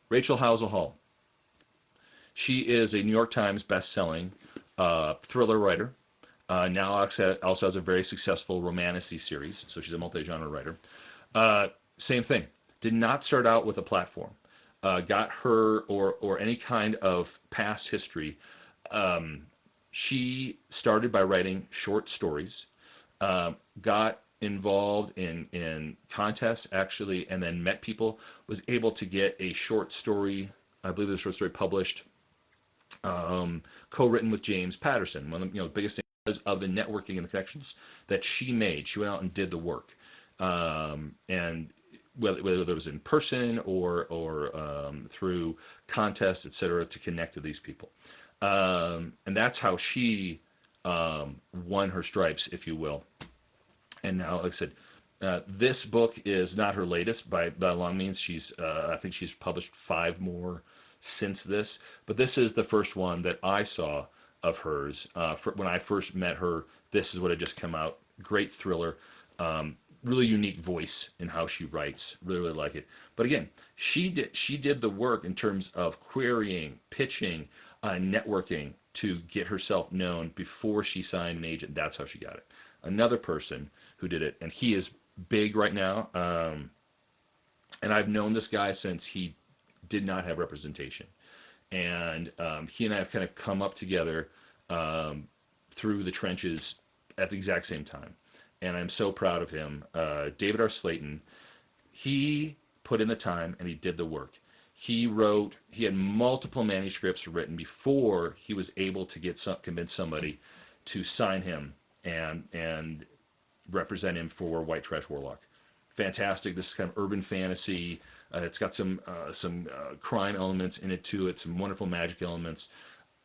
Rachel Housel Hall. She is a New York Times best-selling thriller writer. Now also has a very successful romantasy series, so she's a multi-genre writer. Same thing. Did not start out with a platform. Got her or any kind of past history. She started by writing short stories. Got involved in contests actually, and then met people. Was able to get a short story. I believe the short story published, co-written with James Patterson, one of the biggest things of the networking and the connections that she made. She went out and did the work, and whether it was in person or through contests, etc., to connect to these people, and that's how she won her stripes, if you will. And now, like I said, this book is not her latest by long means. I think she's published 5 more since this, but this is the first one that I saw of hers. When I first met her, this is what had just come out. Great thriller, really unique voice in how she writes. Really, really like it. But again, she did the work in terms of querying, pitching, networking to get herself known before she signed an agent. That's how she got it. Another person who did it, and he is big right now, and I've known this guy since he did not have representation. And he and I have kind of come up together through the trenches at the exact same time. And I'm so proud of him. David R. Slayton, he put in the time and he did the work. He had multiple manuscripts written before he was able to convince somebody to sign him and represent him for White Trash Warlock. Fantastic. This is kind of urban fantasy. It's got some crime elements in it too. It's some wonderful magic elements.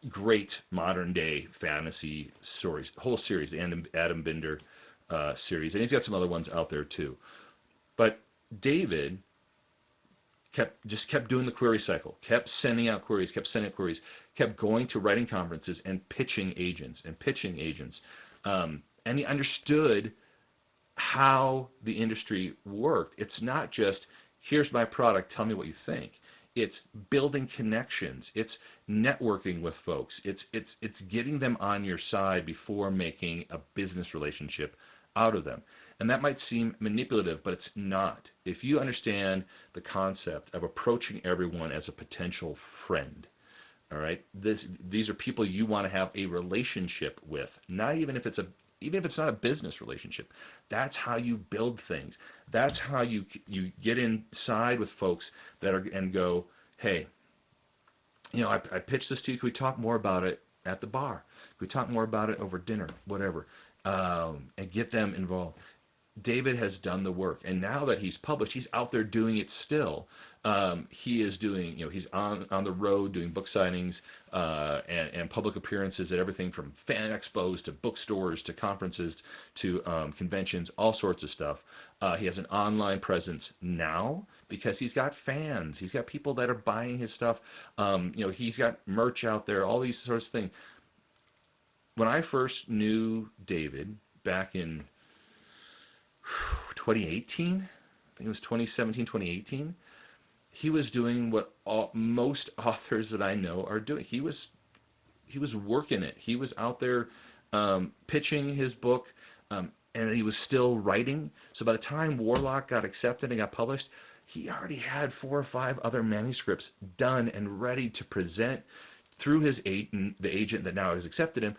Great modern day fantasy stories. Whole series, the Adam Binder series, and he's got some other ones out there too. But David kept doing the query cycle, kept sending out queries, kept going to writing conferences and pitching agents. And he understood how the industry worked. It's not just, here's my product, tell me what you think. It's building connections. It's networking with folks. It's getting them on your side before making a business relationship out of them. And that might seem manipulative, but it's not. If you understand the concept of approaching everyone as a potential friend, all right, these are people you want to have a relationship with, not even if it's not a business relationship. That's how you build things. That's how you get inside with folks and go, hey, I pitched this to you. Can we talk more about it at the bar? Can we talk more about it over dinner? Whatever, and get them involved. David has done the work, and now that he's published, he's out there doing it still. He is doing, he's on the road doing book signings and public appearances at everything from fan expos to bookstores to conferences to conventions, all sorts of stuff. He has an online presence now because he's got fans. He's got people that are buying his stuff. He's got merch out there, all these sorts of things. When I first knew David back in 2018, I think it was 2017, 2018, he was doing what most authors that I know are doing. He was working it. He was out there pitching his book, and he was still writing. So by the time Warlock got accepted and got published, he already had 4 or 5 other manuscripts done and ready to present through his the agent that now has accepted him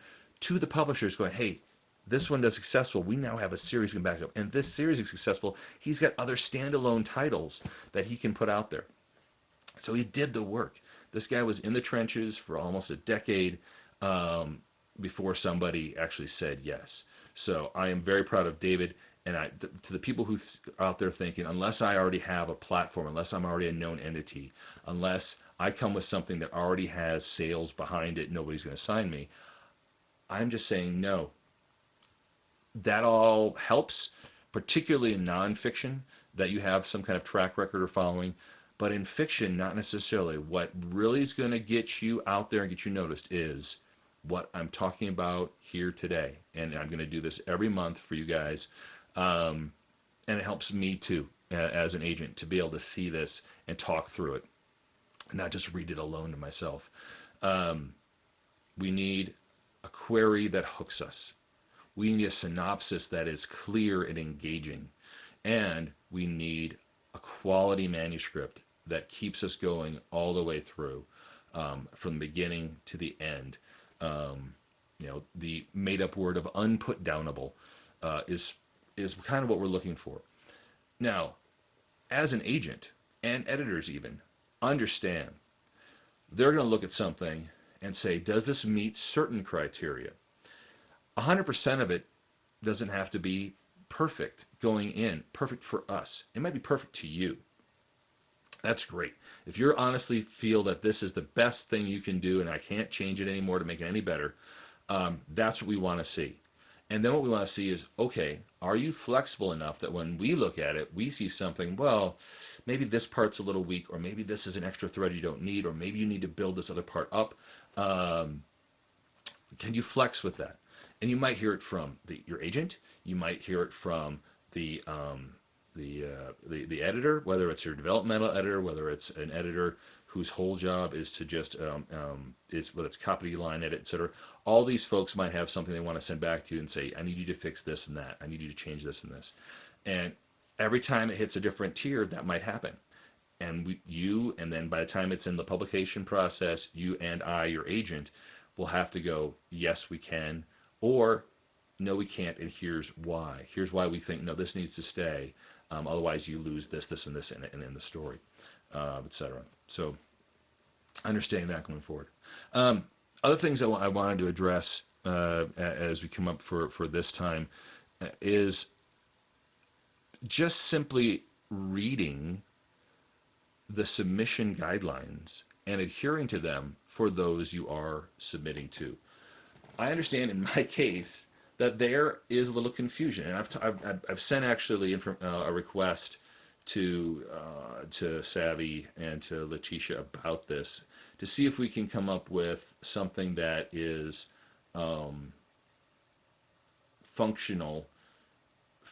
to the publishers, going, hey, this one does successful. We now have a series can back up. And this series is successful. He's got other standalone titles that he can put out there. So he did the work. This guy was in the trenches for almost a decade before somebody actually said yes. So I am very proud of David. And to the people who are out there thinking, unless I already have a platform, unless I'm already a known entity, unless I come with something that already has sales behind it, nobody's going to sign me. I'm just saying no. that all helps, particularly in nonfiction, that you have some kind of track record or following. But in fiction, not necessarily. What really is going to get you out there and get you noticed is what I'm talking about here today. And I'm going to do this every month for you guys. And it helps me too, as an agent, to be able to see this and talk through it, not just read it alone to myself. We need a query that hooks us. We need a synopsis that is clear and engaging. And we need a quality manuscript that keeps us going all the way through, from the beginning to the end. The made-up word of unputdownable is kind of what we're looking for. Now, as an agent, and editors even, understand they're going to look at something and say, does this meet certain criteria? 100% of it doesn't have to be perfect going in, perfect for us. It might be perfect to you. That's great. If you honestly feel that this is the best thing you can do and I can't change it anymore to make it any better, that's what we want to see. And then what we want to see is, okay, are you flexible enough that when we look at it, we see something, well, maybe this part's a little weak, or maybe this is an extra thread you don't need, or maybe you need to build this other part up. Can you flex with that? And you might hear it from your agent. You might hear it from the editor, whether it's your developmental editor, whether it's an editor whose whole job is to just whether it's copy line edit, etc. All these folks might have something they want to send back to you and say, I need you to fix this and that. I need you to change this and this. And every time it hits a different tier, that might happen. And and then by the time it's in the publication process, you and I, your agent, will have to go, yes, we can, or no, we can't, and here's why. Here's why we think, no, this needs to stay. Otherwise, you lose this, this, and this in the story, etc. So understanding that going forward. Other things I wanted to address as we come up for this time is just simply reading the submission guidelines and adhering to them for those you are submitting to. I understand in my case that there is a little confusion, and I've sent actually a request to Savvy and to Letitia about this to see if we can come up with something that is functional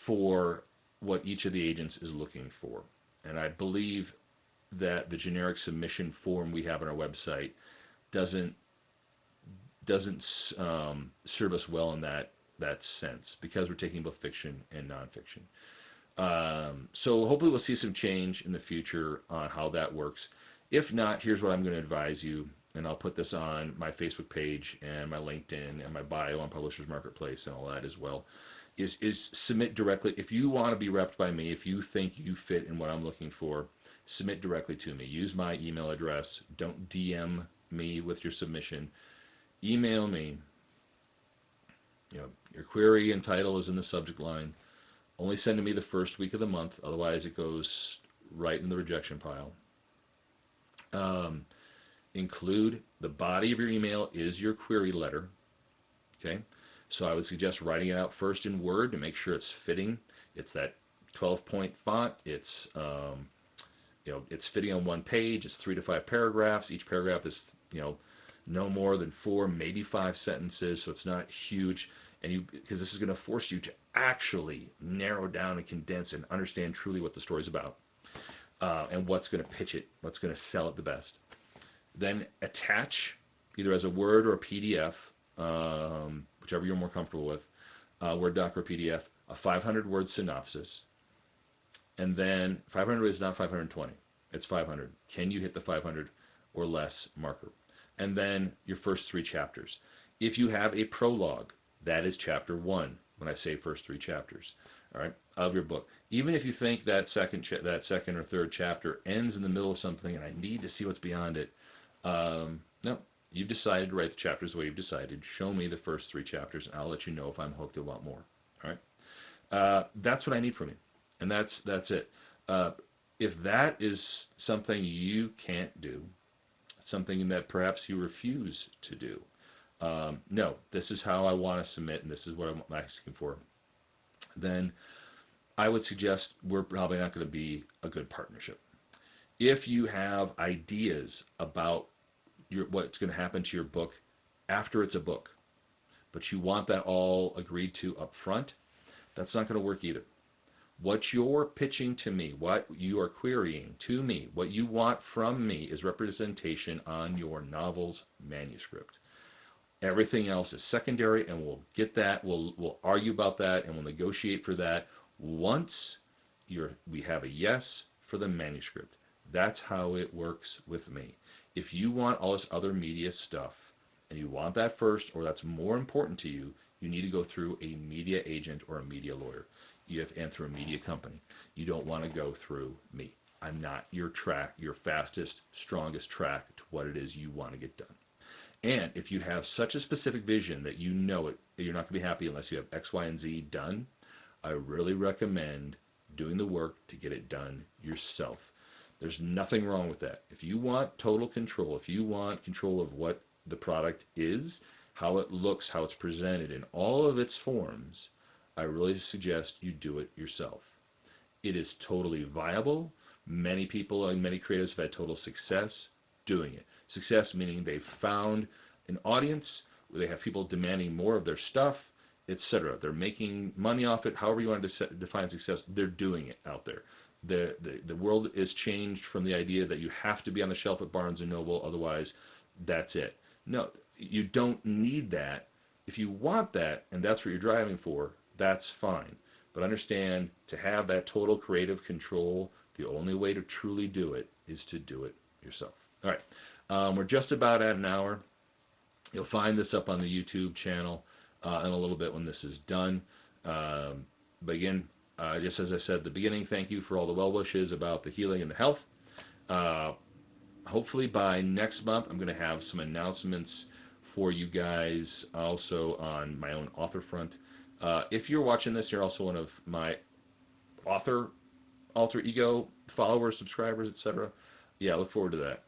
for what each of the agents is looking for. And I believe that the generic submission form we have on our website doesn't serve us well in that sense, because we're taking both fiction and nonfiction. So hopefully we'll see some change in the future on how that works. If not, here's what I'm going to advise you, and I'll put this on my Facebook page and my LinkedIn and my bio on Publishers Marketplace and all that as well, is submit directly. If you want to be repped by me, if you think you fit in what I'm looking for, submit directly to me. Use my email address. Don't DM me with your submission. Email me. Your query and title is in the subject line. Only send to me the first week of the month, otherwise it goes right in the rejection pile. Include the body of your email is your query letter. Okay, so I would suggest writing it out first in Word to make sure it's fitting. It's that 12-point font. It's it's fitting on one page. It's 3 to 5 paragraphs. Each paragraph is no more than 4, maybe 5 sentences, so it's not huge. And because this is going to force you to actually narrow down and condense and understand truly what the story's about, and what's going to pitch it, what's going to sell it the best. Then attach, either as a Word or a PDF, whichever you're more comfortable with, Word doc or PDF, a 500-word synopsis. And then 500 is not 520. It's 500. Can you hit the 500 or less marker? And then your first 3 chapters. If you have a prologue, that is chapter 1, when I say first 3 chapters, all right, of your book. Even if you think that second or third chapter ends in the middle of something and I need to see what's beyond it, no, you've decided to write the chapters the way you've decided. Show me the first 3 chapters, and I'll let you know if I'm hooked and want more. All right, that's what I need from you, and that's it. If that is something you can't do, something that perhaps you refuse to do, no, this is how I want to submit, and this is what I'm asking for. then I would suggest we're probably not going to be a good partnership. If you have ideas about what's going to happen to your book after it's a book, but you want that all agreed to up front, that's not going to work either. What you're pitching to me, what you are querying to me, what you want from me is representation on your novel's manuscript. Everything else is secondary, and we'll get that. We'll argue about that, and we'll negotiate for that once we have a yes for the manuscript. That's how it works with me. If you want all this other media stuff, and you want that first, or that's more important to you, you need to go through a media agent or a media lawyer. And through a media company. You don't want to go through me. I'm not your fastest, strongest track to what it is you want to get done. And if you have such a specific vision that you know it, that you're not going to be happy unless you have X, Y, and Z done, I really recommend doing the work to get it done yourself. There's nothing wrong with that. If you want total control, if you want control of what the product is, how it looks, how it's presented in all of its forms, I really suggest you do it yourself. It is totally viable. Many people and many creatives have had total success doing it. Success meaning they've found an audience where they have people demanding more of their stuff, etc. They're making money off it. However you want to define success, they're doing it out there. The world is changed from the idea that you have to be on the shelf at Barnes & Noble, otherwise that's it. No, you don't need that. If you want that and that's what you're driving for, that's fine. But understand, to have that total creative control, the only way to truly do it is to do it yourself. All right. We're just about at an hour. You'll find this up on the YouTube channel in a little bit when this is done. But again, just as I said at the beginning, thank you for all the well wishes about the healing and the health. Hopefully by next month, I'm going to have some announcements for you guys also on my own author front. If you're watching this, you're also one of my author alter ego followers, subscribers, etc. Yeah, I look forward to that.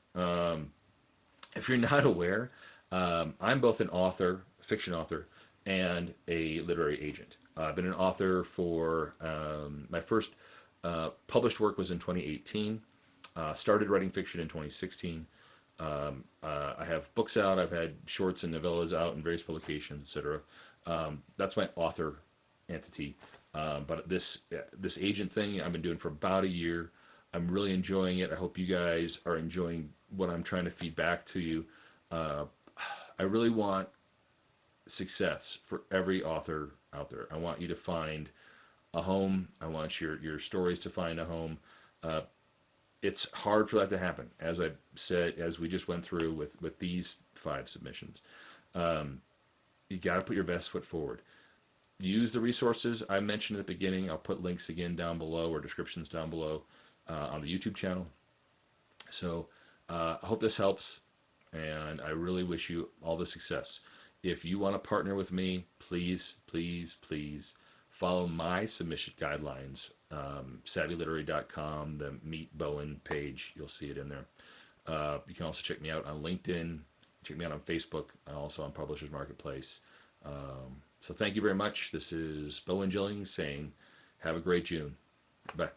If you're not aware, I'm both an author, fiction author, and a literary agent. I've been an author for, my first published work was in 2018. Started writing fiction in 2016. I have books out. I've had shorts and novellas out in various publications, etc. That's my author entity. But this agent thing I've been doing for about a year. I'm really enjoying it. I hope you guys are enjoying what I'm trying to feed back to you. I really want success for every author out there. I want you to find a home. I want your stories to find a home. It's hard for that to happen, as I said, as we just went through with these 5 submissions. You got to put your best foot forward. Use the resources I mentioned at the beginning. I'll put links again down below, or descriptions down below on the YouTube channel. So I hope this helps, and I really wish you all the success. If you want to partner with me, please, please, please follow my submission guidelines. SavvyLiterary.com, the Meet Bowen page, you'll see it in there. You can also check me out on LinkedIn, check me out on Facebook, and also on Publishers Marketplace. So thank you very much. This is Bowen Jillings saying, have a great June. Bye.